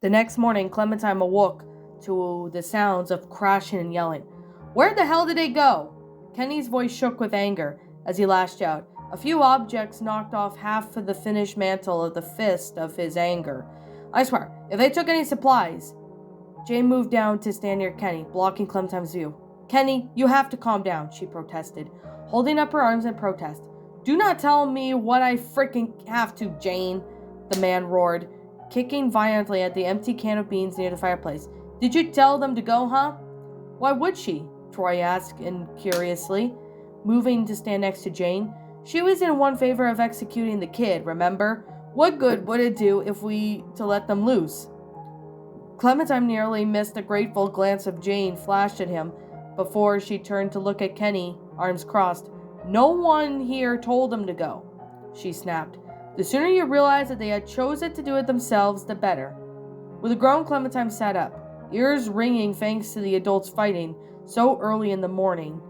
The next morning, Clementine awoke to the sounds of crashing and yelling. Where the hell did they go? Kenny's voice shook with anger as he lashed out. A few objects knocked off half of the finished mantle of the fist of his anger. I swear, if they took any supplies. Jane moved down to stand near Kenny, blocking Clementine's view. Kenny, you have to calm down, she protested, holding up her arms in protest. Do not tell me what I freaking have to, Jane, the man roared, kicking violently at the empty can of beans near the fireplace. Did you tell them to go, huh? Why would she? Troy asked incuriously, moving to stand next to Jane. She was in one favor of executing the kid, remember? What good would it do if we to let them loose? Clementine nearly missed a grateful glance of Jane flashed at him before she turned to look at Kenny, arms crossed. No one here told them to go, she snapped. The sooner you realize that they had chosen to do it themselves, the better. With a groan, Clementine sat up, ears ringing thanks to the adults fighting so early in the morning.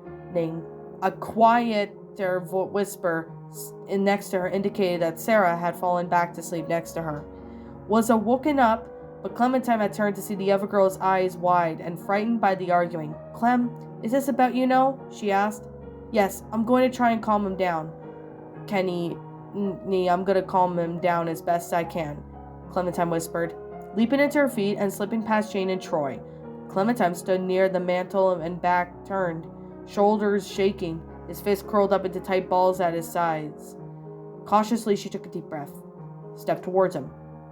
A quieter whisper next to her indicated that Sarah had fallen back to sleep next to her. Was woken up, but Clementine had turned to see the other girl's eyes wide and frightened by the arguing. Clem, is this about you know? She asked. Yes, I'm going to try and calm him down. Kenny, I'm going to calm him down as best I can, Clementine whispered, leaping into her feet and slipping past Jane and Troy. Clementine stood near the mantel and back turned, shoulders shaking, his fist curled up into tight balls at his sides. Cautiously, she took a deep breath, stepped towards him,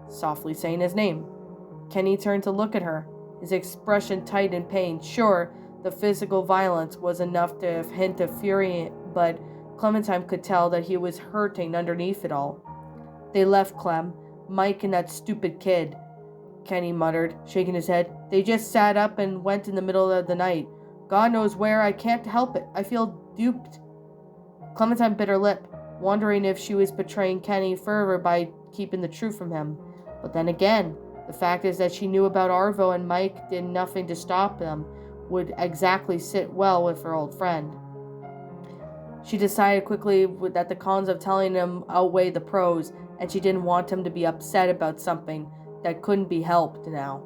softly saying his name. Kenny turned to look at her, his expression tight in pain. Sure, the physical violence was enough to hint of fury, but Clementine could tell that he was hurting underneath it all. They left, Clem. Mike and that stupid kid, Kenny muttered, shaking his head. They just sat up and went in the middle of the night. God knows where. I can't help it. I feel duped. Clementine bit her lip, wondering if she was betraying Kenny further by keeping the truth from him. But then again, the fact is that she knew about Arvo and Mike did nothing to stop them would exactly sit well with her old friend. She decided quickly that the cons of telling him outweighed the pros, and she didn't want him to be upset about something that couldn't be helped now.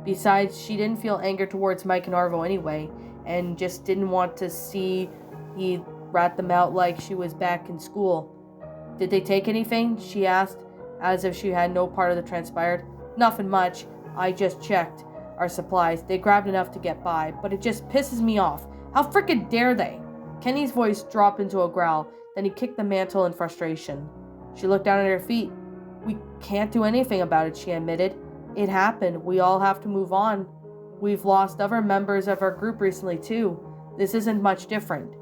Besides, she didn't feel anger towards Mike and Arvo anyway, and just didn't want to see he rat them out like she was back in school. Did they take anything? She asked, as if she had no part of the transpired. Nothing much. I just checked our supplies. They grabbed enough to get by, but it just pisses me off. How frickin' dare they? Kenny's voice dropped into a growl, then he kicked the mantel in frustration. She looked down at her feet. We can't do anything about it, she admitted. It happened. We all have to move on. We've lost other members of our group recently, too. This isn't much different.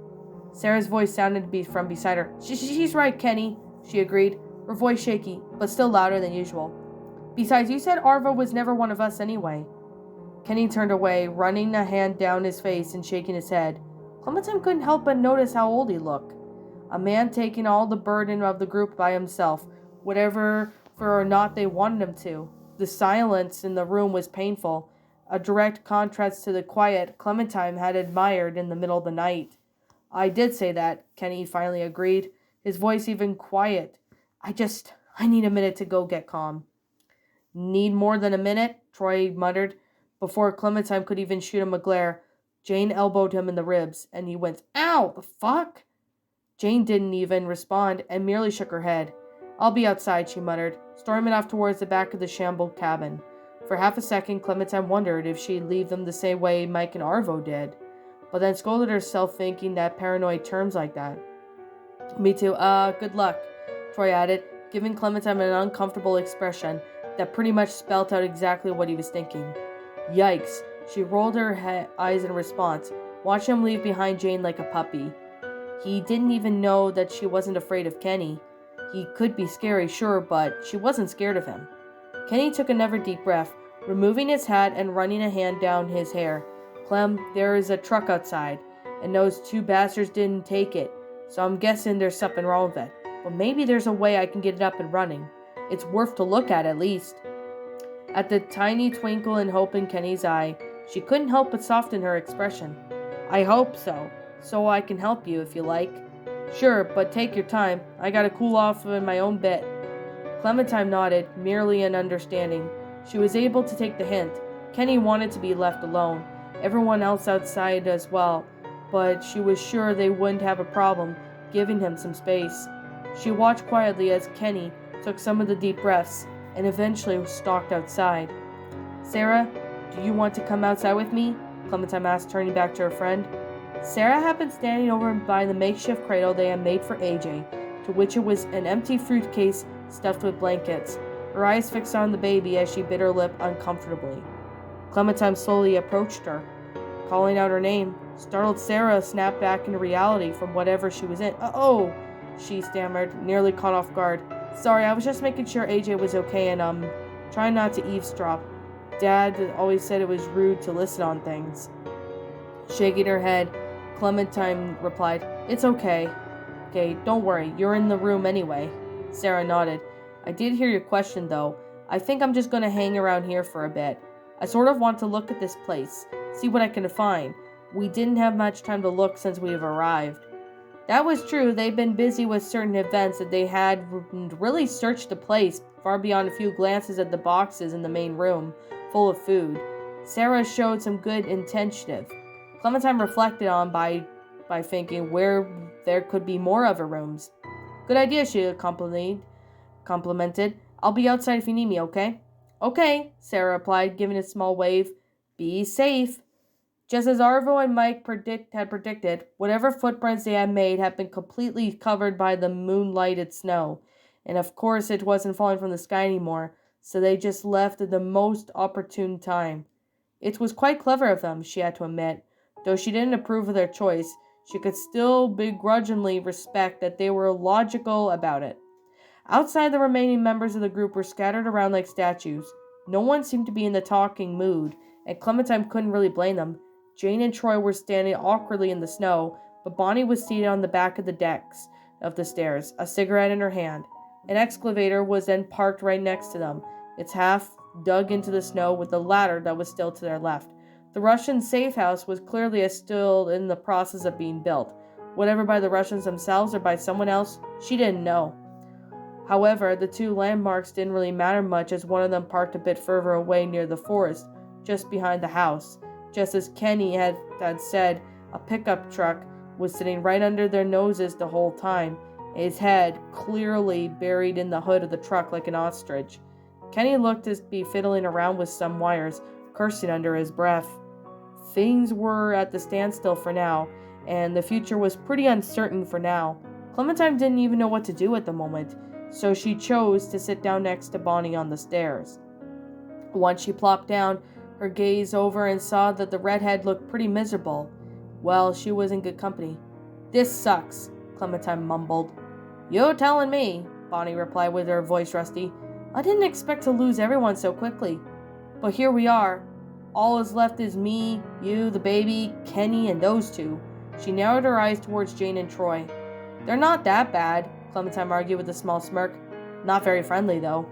Sarah's voice sounded to be from beside her. She's right, Kenny, she agreed, her voice shaky, but still louder than usual. Besides, you said Arvo was never one of us anyway. Kenny turned away, running a hand down his face and shaking his head. Clementine couldn't help but notice how old he looked. A man taking all the burden of the group by himself, whatever or not they wanted him to. The silence in the room was painful, a direct contrast to the quiet Clementine had admired in the middle of the night. I did say that, Kenny finally agreed, his voice even quiet. I need a minute to go get calm. Need more than a minute? Troy muttered. Before Clementine could even shoot him a glare, Jane elbowed him in the ribs, and he went, Ow! The fuck? Jane didn't even respond and merely shook her head. I'll be outside, she muttered, storming off towards the back of the shambled cabin. For half a second, Clementine wondered if she'd leave them the same way Mike and Arvo did, but then scolded herself thinking that paranoid terms like that. Me too. Good luck, Troy added, giving Clementine an uncomfortable expression that pretty much spelt out exactly what he was thinking. Yikes. She rolled her eyes in response, watching him leave behind Jane like a puppy. He didn't even know that she wasn't afraid of Kenny. He could be scary, sure, but she wasn't scared of him. Kenny took another deep breath, removing his hat and running a hand down his hair. Clem, there is a truck outside, and those two bastards didn't take it, so I'm guessing there's something wrong with it. But maybe there's a way I can get it up and running. It's worth to look at least. At the tiny twinkle and hope in Kenny's eye, she couldn't help but soften her expression. I hope so I can help you if you like. Sure, but take your time. I gotta cool off in my own bed. Clementine nodded, merely in understanding. She was able to take the hint. Kenny wanted to be left alone, everyone else outside as well, but she was sure they wouldn't have a problem giving him some space. She watched quietly as Kenny took some of the deep breaths and eventually stalked outside. "Sarah, do you want to come outside with me?" Clementine asked, turning back to her friend. Sarah had been standing over by the makeshift cradle they had made for AJ, to which it was an empty fruit case stuffed with blankets, her eyes fixed on the baby as she bit her lip uncomfortably. Clementine slowly approached her, calling out her name. Startled Sarah snapped back into reality from whatever she was in. "Oh," she stammered, nearly caught off guard. "Sorry, I was just making sure AJ was okay and, trying not to eavesdrop. Dad always said it was rude to listen on things." Shaking her head, Clementine replied, "It's okay. Okay, don't worry, you're in the room anyway." Sarah nodded. "I did hear your question, though. I think I'm just going to hang around here for a bit. I sort of want to look at this place, see what I can find. We didn't have much time to look since we've arrived." That was true. They'd been busy with certain events that they had really searched the place, far beyond a few glances at the boxes in the main room, full of food. Sarah showed some good intention. Clementine reflected on by thinking where there could be more other rooms. "Good idea," she complimented. "I'll be outside if you need me, okay?" "Okay," Sarah replied, giving a small wave. "Be safe." Just as Arvo and Mike had predicted, whatever footprints they had made had been completely covered by the moonlighted snow. And of course it wasn't falling from the sky anymore, so they just left at the most opportune time. It was quite clever of them, she had to admit. Though she didn't approve of their choice, she could still begrudgingly respect that they were logical about it. Outside, the remaining members of the group were scattered around like statues. No one seemed to be in the talking mood, and Clementine couldn't really blame them. Jane and Troy were standing awkwardly in the snow, but Bonnie was seated on the back of the decks of the stairs, a cigarette in her hand. An excavator was then parked right next to them, its half dug into the snow with the ladder that was still to their left. The Russian safe house was clearly still in the process of being built. Whether by the Russians themselves or by someone else, she didn't know. However, the two landmarks didn't really matter much, as one of them parked a bit further away near the forest, just behind the house. Just as Kenny had said, a pickup truck was sitting right under their noses the whole time, his head clearly buried in the hood of the truck like an ostrich. Kenny looked to be fiddling around with some wires, cursing under his breath. Things were at the standstill for now, and the future was pretty uncertain for now. Clementine didn't even know what to do at the moment, so she chose to sit down next to Bonnie on the stairs. Once she plopped down, her gaze over and saw that the redhead looked pretty miserable. Well, she was in good company. "This sucks," Clementine mumbled. "You telling me," Bonnie replied with her voice rusty. "I didn't expect to lose everyone so quickly. But here we are. All is left is me, you, the baby, Kenny, and those two." She narrowed her eyes towards Jane and Troy. "They're not that bad," Clementine argued with a small smirk. "Not very friendly, though."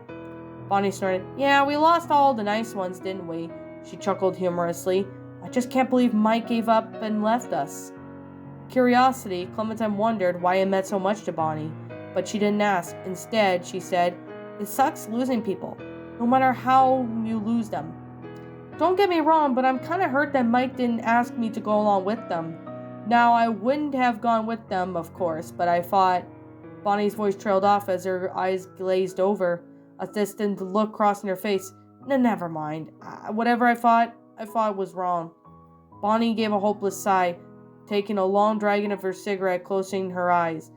Bonnie snorted. "Yeah, we lost all the nice ones, didn't we?" She chuckled humorously. "I just can't believe Mike gave up and left us." Curiosity, Clementine wondered why it meant so much to Bonnie, but she didn't ask. Instead, she said, "It sucks losing people, no matter how you lose them. Don't get me wrong, but I'm kind of hurt that Mike didn't ask me to go along with them. Now, I wouldn't have gone with them, of course, but I thought..." Bonnie's voice trailed off as her eyes glazed over, a distant look crossing her face. Never mind. Whatever I thought was wrong." Bonnie gave a hopeless sigh, taking a long drag of her cigarette, closing her eyes.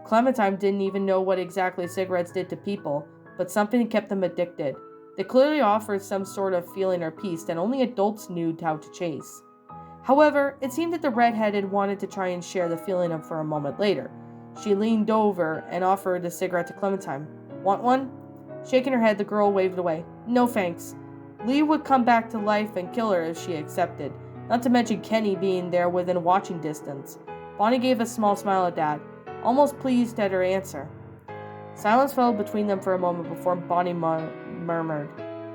Clementine didn't even know what exactly cigarettes did to people, but something kept them addicted. They clearly offered some sort of feeling or peace that only adults knew how to chase. However, it seemed that the redhead had wanted to try and share the feeling of for a moment later. She leaned over and offered a cigarette to Clementine. "Want one?" Shaking her head, the girl waved away. "No thanks. Lee would come back to life and kill her if she accepted, not to mention Kenny being there within watching distance." Bonnie gave a small smile at that, almost pleased at her answer. Silence fell between them for a moment before Bonnie murmured,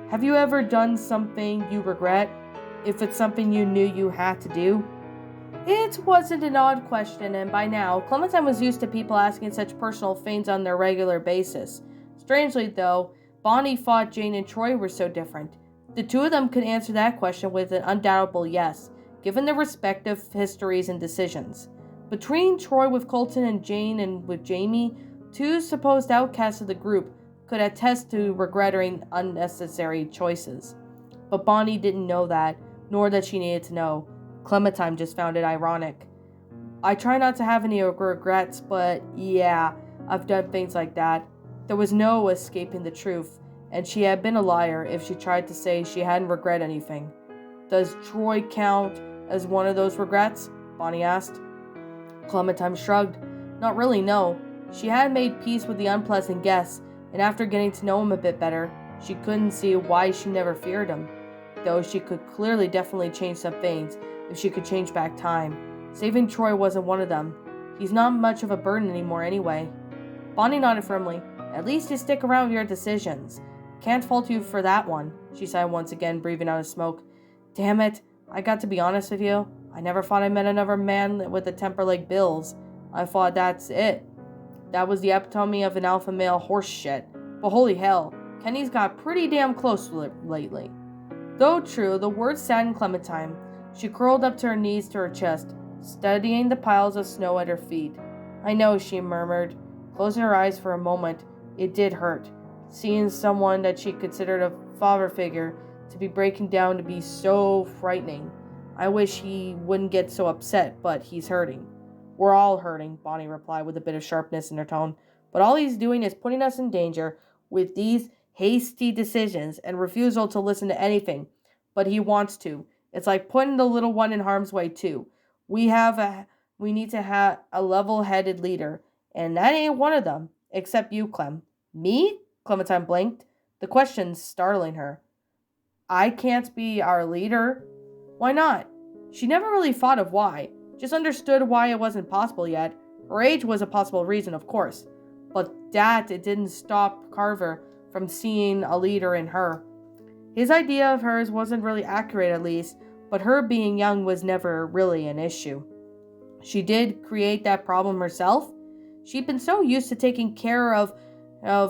"Have you ever done something you regret, if it's something you knew you had to do?" It wasn't an odd question, and by now, Clementine was used to people asking such personal things on their regular basis. Strangely, though, Bonnie thought Jane and Troy were so different. The two of them could answer that question with an undoubtable yes, given their respective histories and decisions. Between Troy with Colton and Jane and with Jamie, two supposed outcasts of the group could attest to regretting unnecessary choices. But Bonnie didn't know that, nor that she needed to know. Clementine just found it ironic. I try not to have any regrets, but yeah, I've done things like that. There was no escaping the truth, and she had been a liar if she tried to say she hadn't regret anything. Does Troy count as one of those regrets? Bonnie asked. Clementine shrugged. Not really, no. She had made peace with the unpleasant guest, and after getting to know him a bit better, she couldn't see why she never feared him. Though she could clearly definitely change some things if she could change back time. Saving Troy wasn't one of them. He's not much of a burden anymore anyway. Bonnie nodded firmly. At least you stick around with your decisions. Can't fault you for that one, she sighed once again, breathing out of smoke. Damn it, I got to be honest with you. I never thought I met another man with a temper like Bill's. I thought that's it. That was the epitome of an alpha male horse shit. But holy hell, Kenny's got pretty damn close lately. Though true, the words saddened Clementine. She curled up to her knees to her chest, studying the piles of snow at her feet. I know, she murmured, closing her eyes for a moment. It did hurt, seeing someone that she considered a father figure to be breaking down to be so frightening. I wish he wouldn't get so upset, but he's hurting. We're all hurting, Bonnie replied with a bit of sharpness in her tone, but all he's doing is putting us in danger with these hasty decisions and refusal to listen to anything, but he wants to. It's like putting the little one in harm's way too. We need to have a level-headed leader, and that ain't one of them, except you, Clem. Me? Clementine blinked, the question startling her. I can't be our leader? Why not? She never really thought of why, just understood why it wasn't possible yet. Her age was a possible reason, of course, but that it didn't stop Carver from seeing a leader in her. His idea of hers wasn't really accurate, at least, but her being young was never really an issue. She did create that problem herself. She'd been so used to taking care of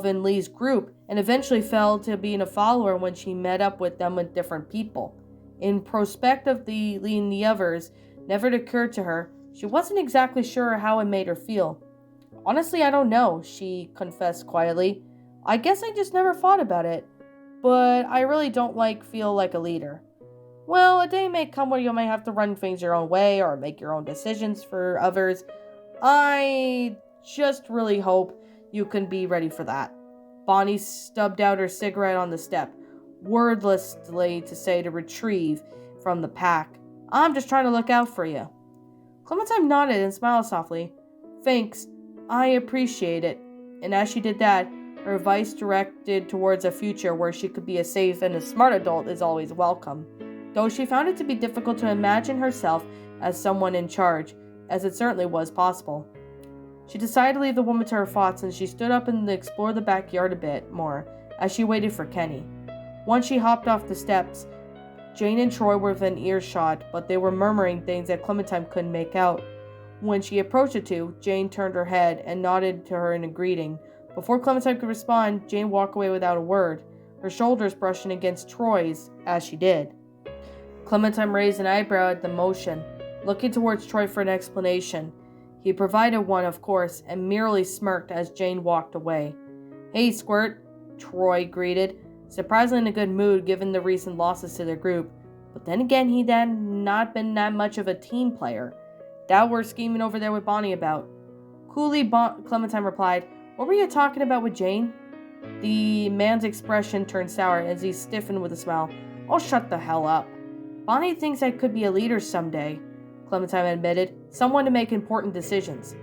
in Lee's group, and eventually fell to being a follower when she met up with them with different people. In prospect of the Lee and the others, never occurred to her. She wasn't exactly sure how it made her feel. Honestly, I don't know, she confessed quietly. I guess I just never thought about it, but I really don't feel like a leader. Well, a day may come where you might have to run things your own way or make your own decisions for others. I just really hope you can be ready for that. Bonnie stubbed out her cigarette on the step, wordlessly to say to retrieve from the pack. I'm just trying to look out for you. Clementine nodded and smiled softly. Thanks, I appreciate it. And as she did that, her advice directed towards a future where she could be a safe and a smart adult is always welcome. Though she found it to be difficult to imagine herself as someone in charge, as it certainly was possible. She decided to leave the woman to her thoughts, and she stood up and explored the backyard a bit more as she waited for Kenny. Once she hopped off the steps, Jane and Troy were within earshot, but they were murmuring things that Clementine couldn't make out. When she approached the two, Jane turned her head and nodded to her in a greeting. Before Clementine could respond, Jane walked away without a word, her shoulders brushing against Troy's as she did. Clementine raised an eyebrow at the motion, looking towards Troy for an explanation. He provided one, of course, and merely smirked as Jane walked away. Hey, Squirt, Troy greeted, surprisingly in a good mood given the recent losses to their group. But then again, he'd not been that much of a team player. That we're scheming over there with Bonnie about. Coolly, Clementine replied, What were you talking about with Jane? The man's expression turned sour as he stiffened with a smile. Oh, shut the hell up. Bonnie thinks I could be a leader someday, Clementine admitted, someone to make important decisions.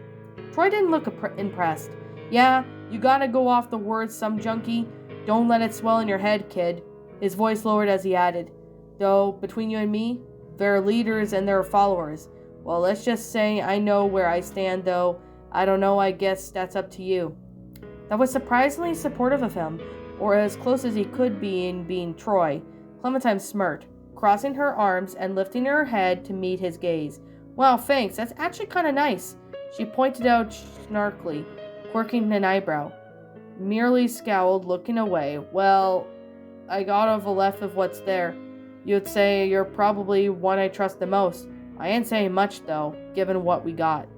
Troy didn't look impressed. Yeah, you gotta go off the words, some junkie. Don't let it swell in your head, kid. His voice lowered as he added, Though, between you and me, there are leaders and there are followers. Well, let's just say I know where I stand, though. I don't know, I guess that's up to you. That was surprisingly supportive of him, or as close as he could be in being Troy. Clementine smirked, crossing her arms and lifting her head to meet his gaze. Wow, thanks, that's actually kind of nice, she pointed out snarkily, quirking an eyebrow. merely scowled, looking away. Well, I got over left of what's there. You'd say you're probably one I trust the most. I ain't saying much, though, given what we got.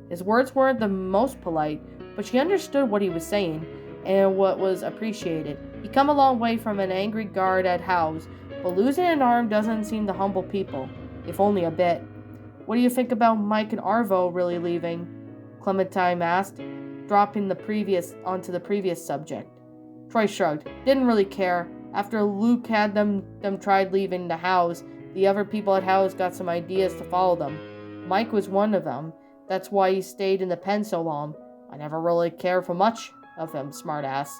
His words weren't the most polite, but she understood what he was saying, and what was appreciated. He come a long way from an angry guard at Howe's, but losing an arm doesn't seem to humble people, if only a bit. What do you think about Mike and Arvo really leaving? Clementine asked, dropping onto the previous subject. Troy shrugged. Didn't really care. After Luke had them tried leaving the house, the other people at Howe's got some ideas to follow them. Mike was one of them. That's why he stayed in the pen so long. I never really cared for much of him, smartass.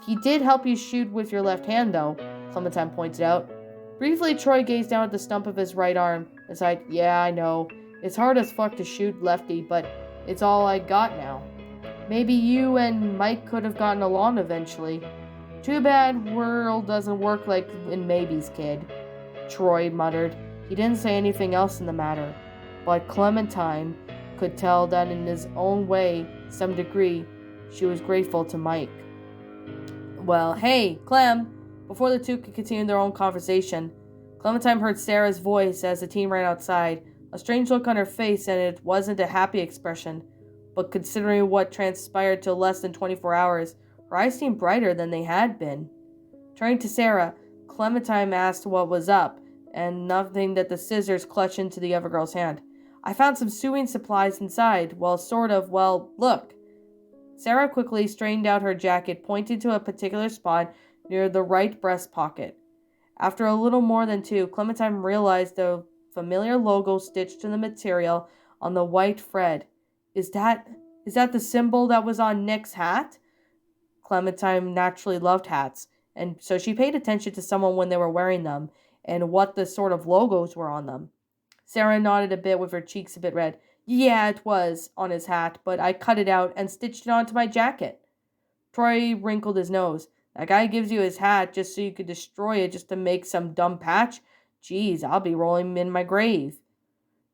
He did help you shoot with your left hand, though, Clementine pointed out. Briefly, Troy gazed down at the stump of his right arm and sighed, Yeah, I know. It's hard as fuck to shoot lefty, but it's all I got now. Maybe you and Mike could have gotten along eventually. Too bad world doesn't work like in Maybe's kid, Troy muttered. He didn't say anything else in the matter, but Clementine could tell that in his own way, some degree, she was grateful to Mike. Well, hey, Clem! Before the two could continue their own conversation, Clementine heard Sarah's voice as the teen ran outside, a strange look on her face, and it wasn't a happy expression, but considering what transpired till less than 24 hours, her eyes seemed brighter than they had been. Turning to Sarah, Clementine asked what was up, and nothing that the scissors clutched into the other girl's hand. I found some sewing supplies inside. Well, look. Sarah quickly straightened out her jacket, pointing to a particular spot near the right breast pocket. After a little more than two, Clementine realized the familiar logo stitched to the material on the white thread. Is that the symbol that was on Nick's hat? Clementine naturally loved hats, and so she paid attention to someone when they were wearing them, and what the sort of logos were on them. Sarah nodded a bit with her cheeks a bit red. Yeah, it was on his hat, but I cut it out and stitched it onto my jacket. Troy wrinkled his nose. That guy gives you his hat just so you could destroy it just to make some dumb patch? Geez, I'll be rolling in my grave.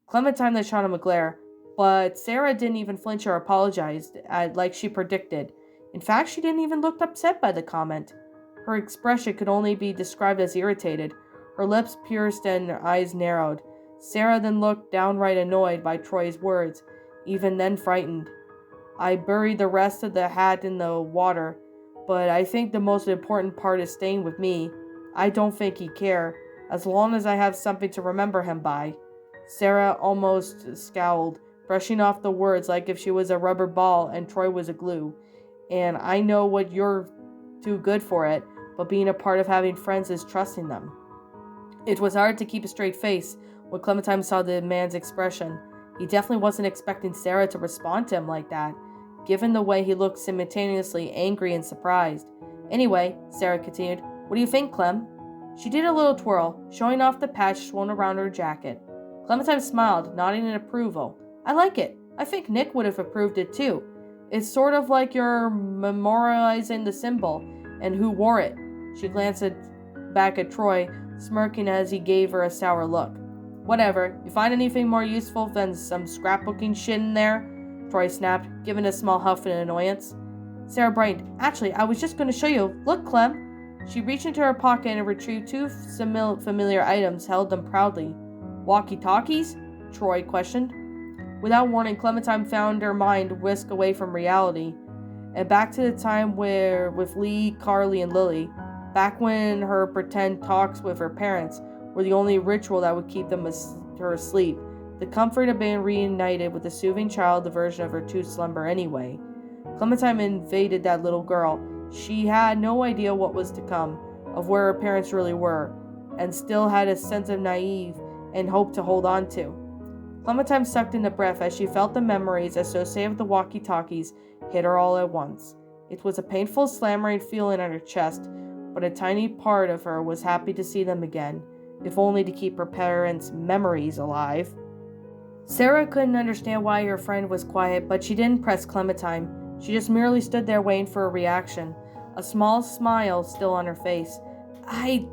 Clementine shot him a glare, but Sarah didn't even flinch or apologize, like she predicted. In fact, she didn't even look upset by the comment. Her expression could only be described as irritated. Her lips pursed and her eyes narrowed. Sarah then looked downright annoyed by Troy's words, even then frightened. I buried the rest of the hat in the water, but I think the most important part is staying with me. I don't think he'd care, as long as I have something to remember him by. Sarah almost scowled, brushing off the words like if she was a rubber ball and Troy was a glue. And I know what you're too good for it, but being a part of having friends is trusting them. It was hard to keep a straight face when Clementine saw the man's expression. He definitely wasn't expecting Sarah to respond to him like that, given the way he looked simultaneously angry and surprised. Anyway, Sarah continued, what do you think, Clem? She did a little twirl, showing off the patch swollen around her jacket. Clementine smiled, nodding in approval. I like it. I think Nick would have approved it too. It's sort of like you're memorializing the symbol and who wore it. She glanced back at Troy, smirking as he gave her a sour look. Whatever, you find anything more useful than some scrapbooking shit in there? Troy snapped, giving a small huff in annoyance. Sarah brightened. Actually, I was just going to show you. Look, Clem. She reached into her pocket and retrieved two familiar items, held them proudly. Walkie-talkies? Troy questioned. Without warning, Clementine found her mind whisk away from reality, and back to the time with Lee, Carly, and Lily, back when her pretend talks with her parents were the only ritual that would keep her asleep. The comfort of being reunited with a soothing child diversion of her too slumber anyway. Clementine invaded that little girl. She had no idea what was to come, of where her parents really were, and still had a sense of naive and hope to hold on to. Clementine sucked in a breath as she felt the memories associated with the walkie-talkies hit her all at once. It was a painful slammering feeling on her chest, but a tiny part of her was happy to see them again, if only to keep her parents' memories alive. Sarah couldn't understand why her friend was quiet, but she didn't press Clementine. She just merely stood there waiting for a reaction, a small smile still on her face.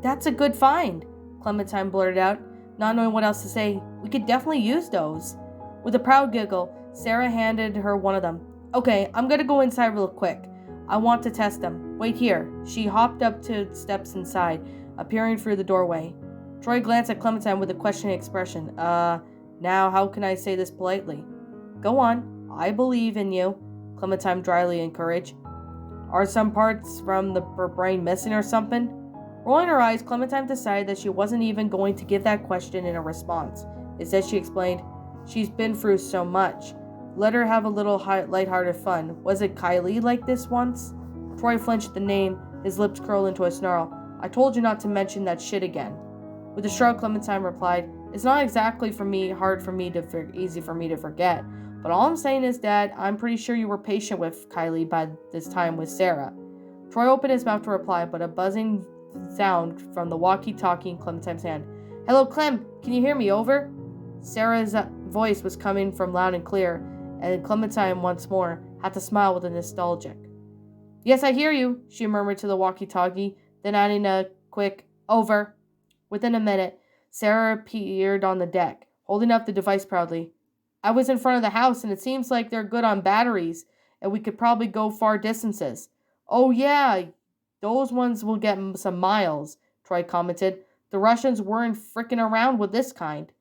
That's a good find, Clementine blurted out, not knowing what else to say. We could definitely use those. With a proud giggle, Sarah handed her one of them. Okay, I'm gonna go inside real quick. I want to test them. Wait here. She hopped up to steps inside, appearing through the doorway. Troy glanced at Clementine with a questioning expression. Now how can I say this politely? Go on. I believe in you, Clementine dryly encouraged. Are some parts from her brain missing or something? Rolling her eyes, Clementine decided that she wasn't even going to give that question in a response. Instead, she explained, she's been through so much. Let her have a little lighthearted fun. Was it Kylie like this once? Troy flinched at the name, his lips curled into a snarl. I told you not to mention that shit again. With a shrug, Clementine replied, it's not exactly easy for me to forget. But all I'm saying is that I'm pretty sure you were patient with Kylie by this time with Sarah. Troy opened his mouth to reply, but a buzzing sound from the walkie-talkie in Clementine's hand. Hello, Clem, can you hear me? Over? Sarah's voice was coming from loud and clear, and Clementine once more had to smile with a nostalgic. Yes, I hear you, she murmured to the walkie-talkie, then adding a quick, over. Within a minute, Sarah appeared on the deck, holding up the device proudly. I was in front of the house, and it seems like they're good on batteries, and we could probably go far distances. Oh yeah, those ones will get some miles, Troy commented. The Russians weren't frickin' around with this kind.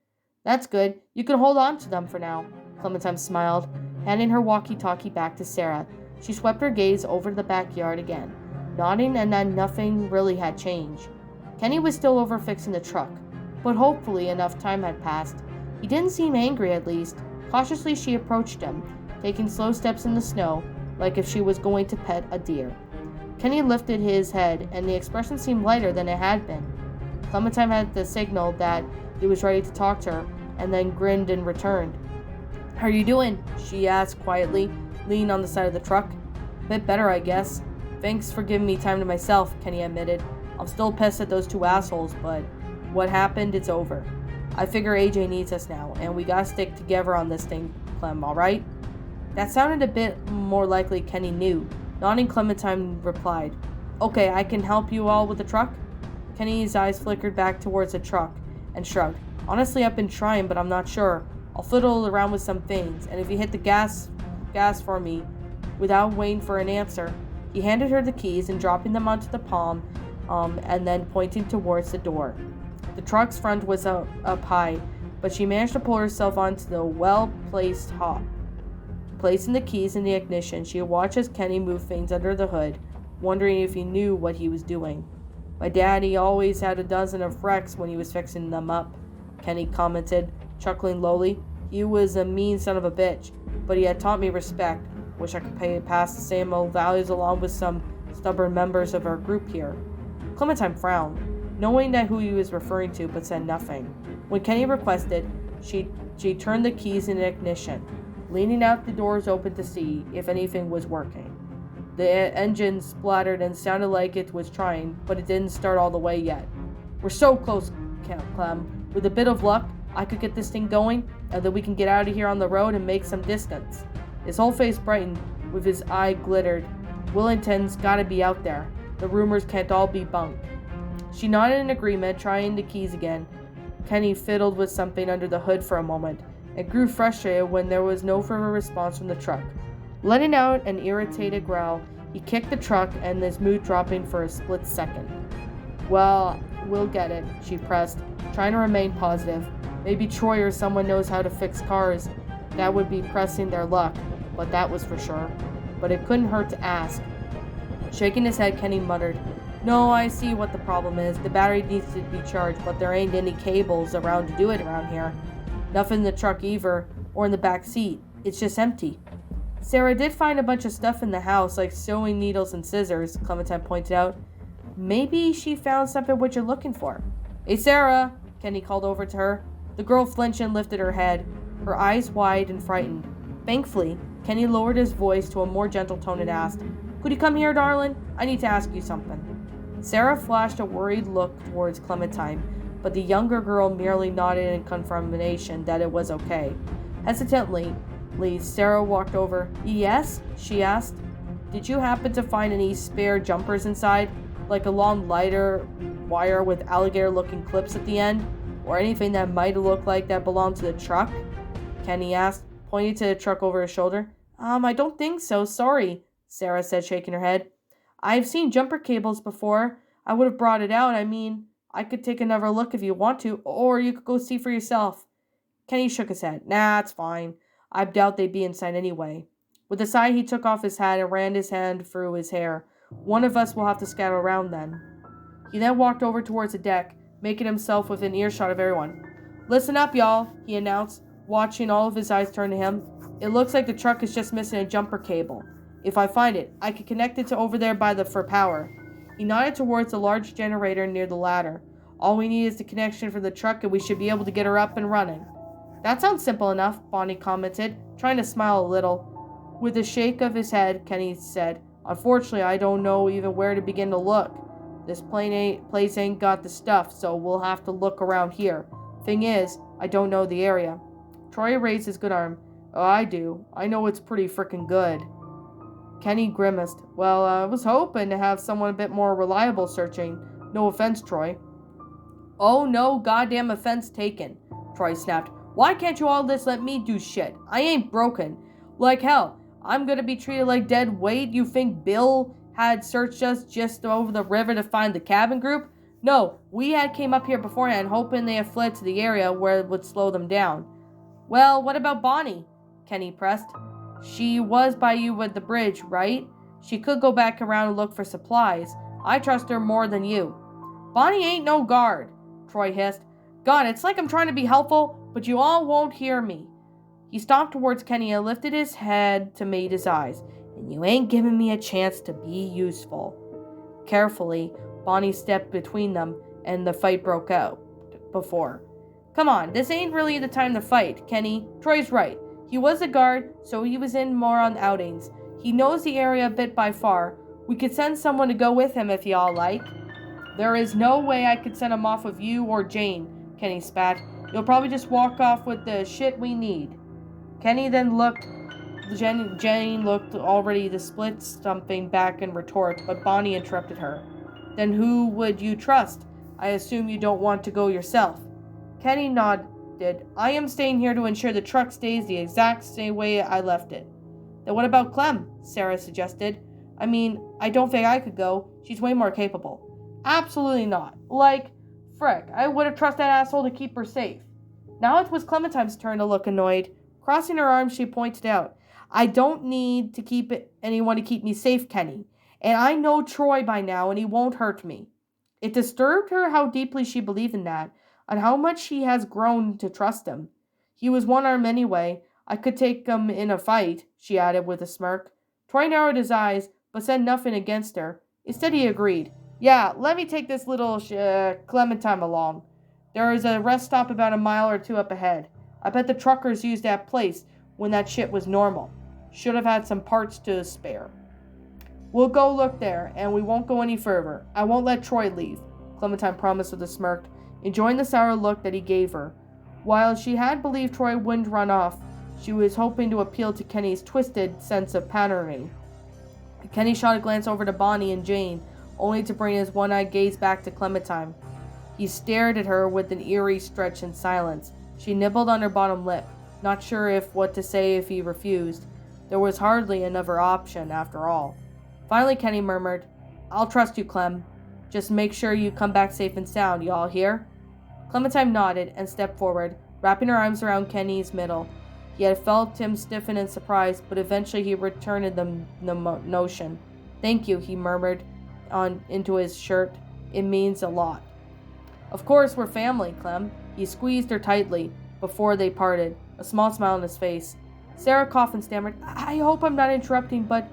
That's good. You can hold on to them for now, Clementine smiled, handing her walkie-talkie back to Sarah. She swept her gaze over the backyard again, nodding, and then nothing really had changed. Kenny was still over fixing the truck, but hopefully enough time had passed. He didn't seem angry, at least. Cautiously, she approached him, taking slow steps in the snow, like if she was going to pet a deer. Kenny lifted his head, and the expression seemed lighter than it had been. Clementine had the signal that he was ready to talk to her, and then grinned and returned. How are you doing? She asked quietly, leaning on the side of the truck. Bit better, I guess. Thanks for giving me time to myself, Kenny admitted. I'm still pissed at those two assholes, but what happened, it's over. I figure AJ needs us now, and we gotta stick together on this thing, Clem, alright? That sounded a bit more likely Kenny knew. Nodding, Clementine replied, Okay, I can help you all with the truck? Kenny's eyes flickered back towards the truck and shrugged. Honestly, I've been trying, but I'm not sure. I'll fiddle around with some things, and if you hit the gas for me, without waiting for an answer. He handed her the keys and dropping them onto the palm, and then pointing towards the door. The truck's front was up high, but she managed to pull herself onto the well-placed hop. Placing the keys in the ignition, she watched as Kenny moved things under the hood, wondering if he knew what he was doing. My daddy always had a dozen of wrecks when he was fixing them up, Kenny commented, chuckling lowly. He was a mean son of a bitch, but he had taught me respect. Wish I could pass the same old values along with some stubborn members of our group here. Clementine frowned, knowing that who he was referring to, but said nothing. When Kenny requested, she turned the keys in the ignition, leaning out the doors open to see if anything was working. The engine splattered and sounded like it was trying, but it didn't start all the way yet. We're so close, Clem. With a bit of luck, I could get this thing going, and then we can get out of here on the road and make some distance. His whole face brightened, with his eye glittered. Willington's gotta be out there. The rumors can't all be bunk. She nodded in agreement, trying the keys again. Kenny fiddled with something under the hood for a moment, and grew frustrated when there was no further response from the truck. Letting out an irritated growl, he kicked the truck, and his mood dropping for a split second. Well, we'll get it, she pressed, trying to remain positive. Maybe Troy or someone knows how to fix cars. That would be pressing their luck, but that was for sure. But it couldn't hurt to ask. Shaking his head, Kenny muttered, No, I see what the problem is. The battery needs to be charged, but there ain't any cables around to do it around here. Nothing in the truck either, or in the back seat. It's just empty. Sarah did find a bunch of stuff in the house, like sewing needles and scissors, Clementine pointed out. Maybe she found something what you're looking for. Hey, Sarah, Kenny called over to her. The girl flinched and lifted her head, her eyes wide and frightened. Thankfully, Kenny lowered his voice to a more gentle tone and asked, Could you come here, darling? I need to ask you something. Sarah flashed a worried look towards Clementine, but the younger girl merely nodded in confirmation that it was okay. Hesitantly, Sarah walked over. Yes? She asked. Did you happen to find any spare jumpers inside? Like a long lighter wire with alligator-looking clips at the end? Or anything that might look like that belonged to the truck? Kenny asked, pointing to the truck over his shoulder. I don't think so, sorry, Sarah said, shaking her head. I've seen jumper cables before. I would have brought it out. I mean, I could take another look if you want to, or you could go see for yourself. Kenny shook his head. Nah, it's fine. I doubt they'd be inside anyway. With a sigh, he took off his hat and ran his hand through his hair. One of us will have to scatter around then. He then walked over towards the deck, making himself within earshot of everyone. Listen up, y'all, he announced, watching all of his eyes turn to him. It looks like the truck is just missing a jumper cable. If I find it, I can connect it to over there for power. He nodded towards the large generator near the ladder. All we need is the connection for the truck and we should be able to get her up and running. That sounds simple enough, Bonnie commented, trying to smile a little. With a shake of his head, Kenny said, Unfortunately, I don't know even where to begin to look. This place ain't got the stuff, so we'll have to look around here. Thing is, I don't know the area. Troy raised his good arm. Oh, I do. I know it's pretty frickin' good. Kenny grimaced. Well, I was hoping to have someone a bit more reliable searching. No offense, Troy. Oh, no goddamn offense taken, Troy snapped. Why can't you all just let me do shit? I ain't broken. Like hell, I'm gonna be treated like dead weight? You think Bill had searched us just over the river to find the cabin group? No, we had came up here beforehand hoping they had fled to the area where it would slow them down. Well, what about Bonnie? Kenny pressed. She was by you with the bridge, right? She could go back around and look for supplies. I trust her more than you. Bonnie ain't no guard, Troy hissed. God, it's like I'm trying to be helpful, but you all won't hear me. He stomped towards Kenny and lifted his head to meet his eyes. And you ain't giving me a chance to be useful. Carefully, Bonnie stepped between them, and the fight broke out before. Come on, this ain't really the time to fight, Kenny. Troy's right. He was a guard, so he was in more on outings. He knows the area a bit by far. We could send someone to go with him if y'all like. There is no way I could send him off with you or Jane, Kenny spat. You'll probably just walk off with the shit we need. Kenny then looked. Jane looked already to split something back in retort, but Bonnie interrupted her. Then who would you trust? I assume you don't want to go yourself. Kenny nodded. I am staying here to ensure the truck stays the exact same way I left it. Then what about Clem? Sarah suggested. I mean, I don't think I could go. She's way more capable. Absolutely not. Like, frick, I would have trusted that asshole to keep her safe. Now it was Clementine's turn to look annoyed. Crossing her arms, she pointed out, I don't need to keep anyone to keep me safe, Kenny. And I know Troy by now, and he won't hurt me. It disturbed her how deeply she believed in that, and how much she has grown to trust him. He was one arm anyway. I could take him in a fight, she added with a smirk. Troy narrowed his eyes, but said nothing against her. Instead, he agreed. Yeah, let me take this little Clementine along. There is a rest stop about a mile or two up ahead. I bet the truckers used that place when that shit was normal. Should have had some parts to spare. We'll go look there, and we won't go any further. I won't let Troy leave, Clementine promised with a smirk, enjoying the sour look that he gave her. While she had believed Troy wouldn't run off, she was hoping to appeal to Kenny's twisted sense of patterning. Kenny shot a glance over to Bonnie and Jane, only to bring his one-eyed gaze back to Clementine. He stared at her with an eerie stretch in silence. She nibbled on her bottom lip, not sure what to say if he refused. There was hardly another option, after all. Finally, Kenny murmured, I'll trust you, Clem. Just make sure you come back safe and sound, you all hear? Clementine nodded and stepped forward, wrapping her arms around Kenny's middle. He had felt him stiffen in surprise, but eventually he returned the notion. Thank you, he murmured into his shirt. It means a lot. Of course, we're family, Clem. He squeezed her tightly before they parted, a small smile on his face. Sarah coughed and stammered, I hope I'm not interrupting, but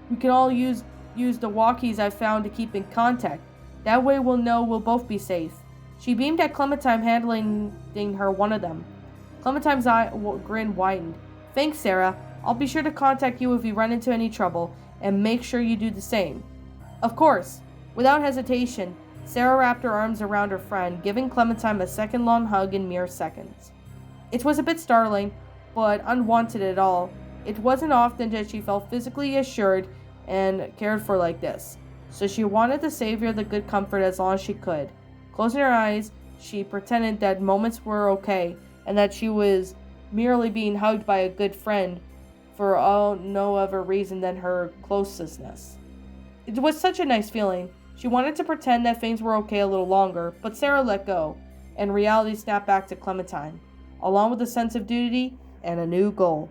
we can all use the walkies I've found to keep in contact. That way we'll know we'll both be safe. She beamed at Clementine, handing her one of them. Clementine's grin widened. Thanks, Sarah. I'll be sure to contact you if we run into any trouble, and make sure you do the same. Of course. Without hesitation, Sarah wrapped her arms around her friend, giving Clementine a second-long hug in mere seconds. It was a bit startling, but unwanted at all. It wasn't often that she felt physically assured and cared for like this, so she wanted to savor the good comfort as long as she could. Closing her eyes, she pretended that moments were okay, and that she was merely being hugged by a good friend for no other reason than her closeness. It was such a nice feeling. She wanted to pretend that things were okay a little longer, but Sarah let go, and reality snapped back to Clementine, along with a sense of duty and a new goal.